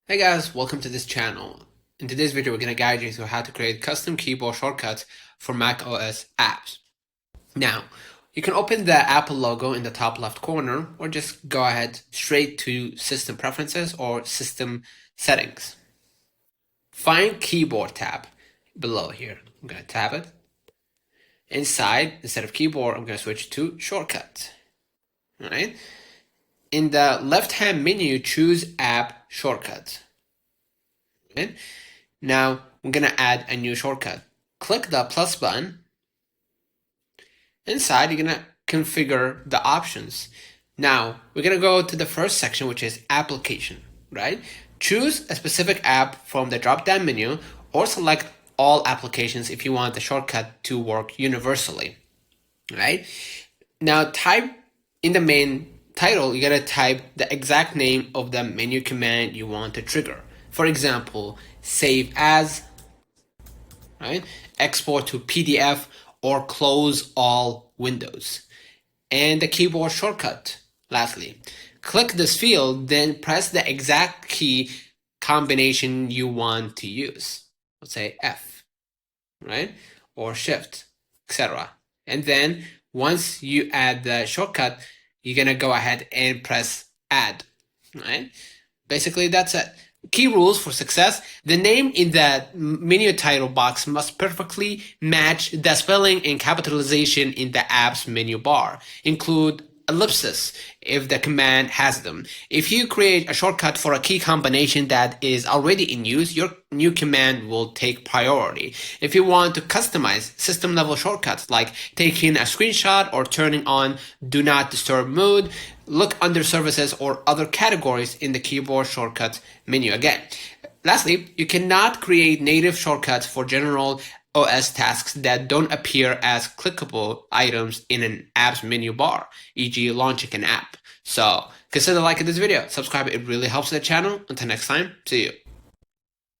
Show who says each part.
Speaker 1: Hey guys, welcome to this channel. In today's video, we're going to guide you through how to create custom keyboard shortcuts for macOS apps. Now, you can open the Apple logo in the top left corner or just go ahead straight to System Preferences or System Settings. Find Keyboard tab below here. I'm going to tap it. Inside, instead of keyboard, I'm going to switch to Shortcuts. All right. In the left-hand menu, choose App Shortcuts. Right? Now, I'm going to add a new shortcut. Click the plus button. Inside, you're going to configure the options. Now, we're going to go to the first section, which is Application, right? Choose a specific app from the drop-down menu or select all applications if you want the shortcut to work universally, right? Now, type in the main title, you gotta type the exact name of the menu command you want to trigger. For example, save as, right? Export to PDF or close all windows. And the keyboard shortcut, lastly. Click this field, then press the exact key combination you want to use. Let's say F, right? Or Shift, etc. And then once you add the shortcut, you're gonna go ahead and press add, right? Basically, that's it. Key rules for success. The name in the menu title box must perfectly match the spelling and capitalization in the app's menu bar. Include ellipses if the command has them. If you create a shortcut for a key combination that is already in use, your new command will take priority. If you want to customize system level shortcuts like taking a screenshot or turning on do not disturb mode, look under services or other categories in the keyboard shortcut menu again. Lastly, you cannot create native shortcuts for general OS tasks that don't appear as clickable items in an app's menu bar, e.g. launching an app. So consider liking this video, subscribe, it really helps the channel. Until next time, see you.